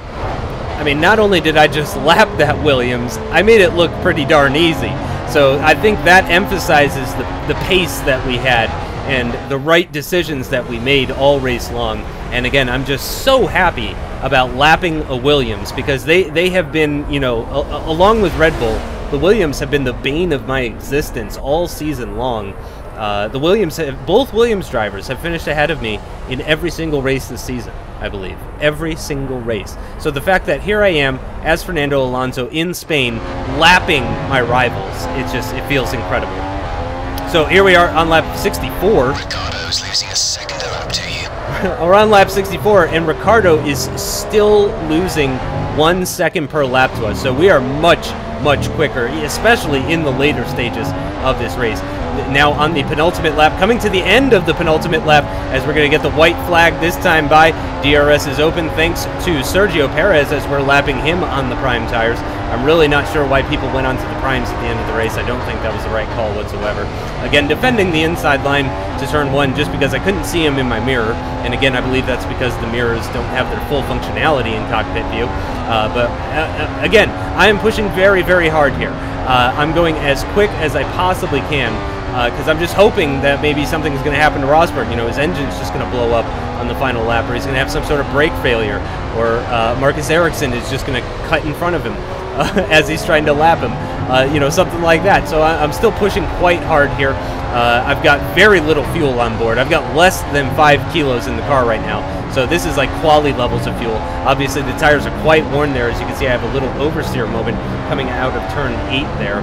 I mean, not only did I just lap that Williams, I made it look pretty darn easy. So I think that emphasizes the pace that we had and the right decisions that we made all race long. And again, I'm just so happy about lapping a Williams because they have been, you know, along with Red Bull, the Williams have been the bane of my existence all season long. Both Williams drivers have finished ahead of me in every single race this season, I believe. Every single race. So the fact that here I am, as Fernando Alonso in Spain, lapping my rivals, it feels incredible. So here we are on lap 64. Ricciardo's losing a second a lap to you. We're on lap 64, and Ricciardo is still losing 1 second per lap to us. So we are much, much quicker, especially in the later stages of this race. Now on the penultimate lap, coming to the end of the penultimate lap, as we're going to get the white flag this time by. DRS is open thanks to Sergio Perez as we're lapping him on the prime tires. I'm really not sure why people went onto the primes at the end of the race. I don't think that was the right call whatsoever. Again, defending the inside line to turn 1 just because I couldn't see him in my mirror. And again, I believe that's because the mirrors don't have their full functionality in cockpit view. But again, I am pushing very, very hard here. I'm going as quick as I possibly can because I'm just hoping that maybe something's going to happen to Rosberg. You know, his engine's just going to blow up on the final lap, or he's going to have some sort of brake failure, or Marcus Ericsson is just going to cut in front of him as he's trying to lap him. You know, something like that. So I'm still pushing quite hard here. I've got very little fuel on board. I've got less than 5 kilos in the car right now. So this is like quality levels of fuel. Obviously, the tires are quite worn there. As you can see, I have a little oversteer moment coming out of turn 8 there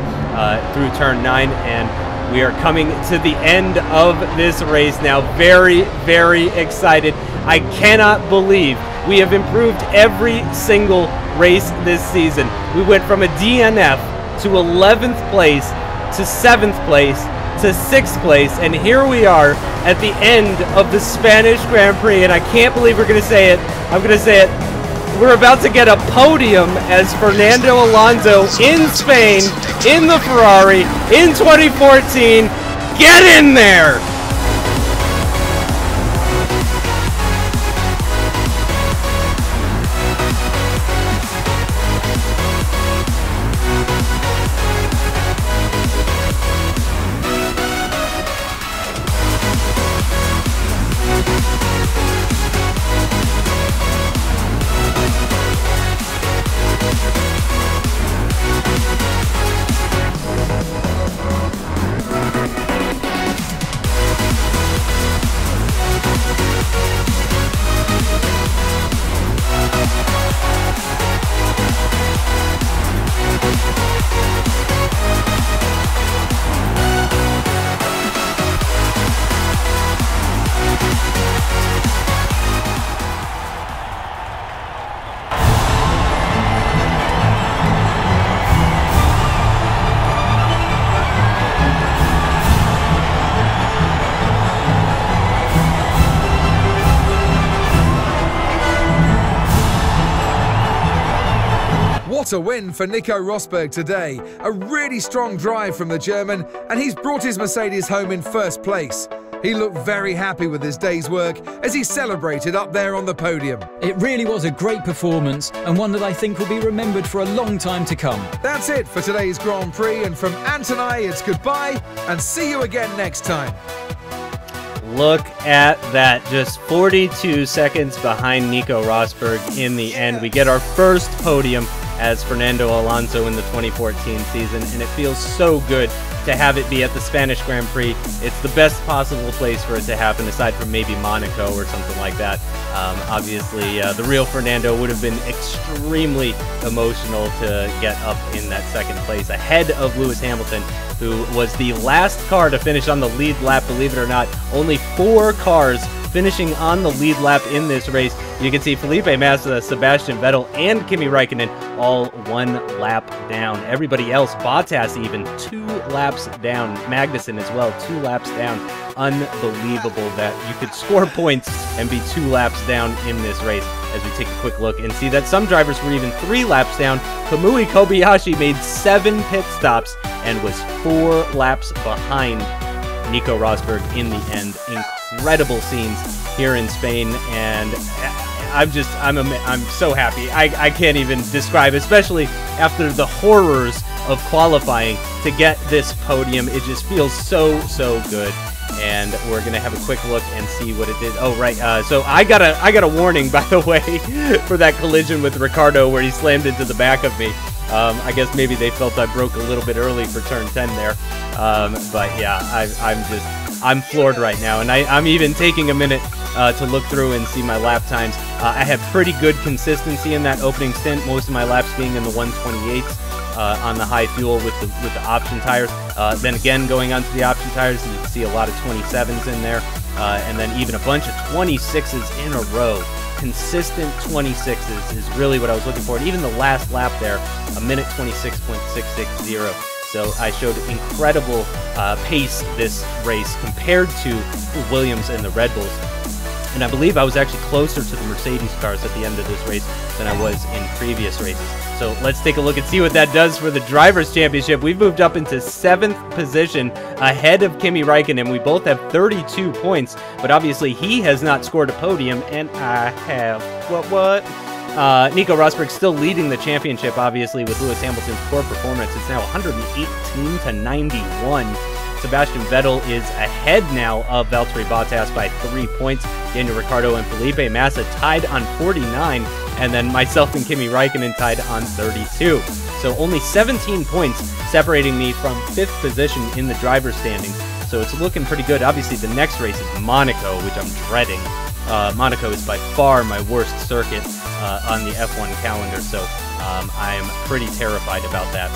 through turn 9. And we are coming to the end of this race now. Very, very excited. I cannot believe we have improved every single race this season. We went from a DNF to 11th place to 7th place to 6th place, and here we are at the end of the Spanish Grand Prix, and I can't believe we're going to say it. I'm going to say it. We're about to get a podium as Fernando Alonso in Spain, in the Ferrari, in 2014. Get in there! What a win for Nico Rosberg today. A really strong drive from the German, and he's brought his Mercedes home in first place. He looked very happy with his day's work as he celebrated up there on the podium. It really was a great performance, and one that I think will be remembered for a long time to come. That's it for today's Grand Prix, and from Ant and I, it's goodbye, and see you again next time. Look at that, just 42 seconds behind Nico Rosberg in the end. We get our first podium as Fernando Alonso in the 2014 season, and it feels so good to have it be at the Spanish Grand Prix. It's the best possible place for it to happen, aside from maybe Monaco or something like that. Obviously, the real Fernando would have been extremely emotional to get up in that second place ahead of Lewis Hamilton, who was the last car to finish on the lead lap. Believe it or not, only 4 cars finishing on the lead lap in this race. You can see Felipe Massa, Sebastian Vettel, and Kimi Räikkönen all 1 lap down. Everybody else, Bottas even, 2 laps down. Magnussen as well, 2 laps down. Unbelievable that you could score points and be 2 laps down in this race. As we take a quick look and see that some drivers were even 3 laps down. Kamui Kobayashi made 7 pit stops and was 4 laps behind Nico Rosberg in the end. Incredible scenes here in Spain, and I'm so happy. I can't even describe, especially after the horrors of qualifying, to get this podium. It just feels so good. And we're gonna have a quick look and see what it did. Oh, right. So I got a warning, by the way, for that collision with Ricciardo where he slammed into the back of me. I guess maybe they felt I broke a little bit early for turn 10 there. But yeah, I'm floored right now, and I'm even taking a minute to look through and see my lap times. I have pretty good consistency in that opening stint, most of my laps being in the 128s on the high fuel with the option tires. Then again, going onto the option tires, you can see a lot of 27s in there, and then even a bunch of 26s in a row. Consistent 26s is really what I was looking for. And even the last lap there, a minute 26.660. So I showed incredible pace this race compared to Williams and the Red Bulls. And I believe I was actually closer to the Mercedes cars at the end of this race than I was in previous races. So let's take a look and see what that does for the Drivers' Championship. We've moved up into 7th position ahead of Kimi Räikkönen. We both have 32 points, but obviously he has not scored a podium, and I have. What? Nico Rosberg still leading the championship, obviously, with Lewis Hamilton's poor performance. It's now 118 to 91. Sebastian Vettel is ahead now of Valtteri Bottas by 3 points. Daniel Ricciardo and Felipe Massa tied on 49, and then myself and Kimi Räikkönen tied on 32. So only 17 points separating me from 5th position in the driver's standings. So it's looking pretty good. Obviously, the next race is Monaco, which I'm dreading. Monaco is by far my worst circuit on the F1 calendar, so I am pretty terrified about that.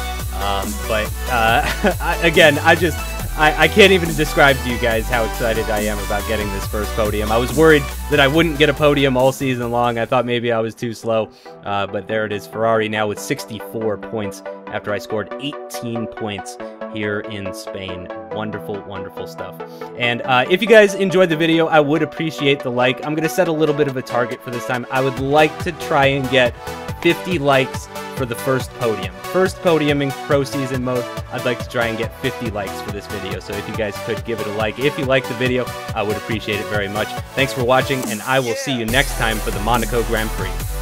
I can't even describe to you guys how excited I am about getting this first podium. I was worried that I wouldn't get a podium all season long. I thought maybe I was too slow, but there it is. Ferrari now with 64 points after I scored 18 points here in Spain. Wonderful, wonderful stuff. And if you guys enjoyed the video, I would appreciate the like. I'm going to set a little bit of a target for this time. I would like to try and get 50 likes for the first podium. First podium in Pro Season mode. I'd like to try and get 50 likes for this video. So if you guys could give it a like. If you like the video, I would appreciate it very much. Thanks for watching, and I will see you next time for the Monaco Grand Prix.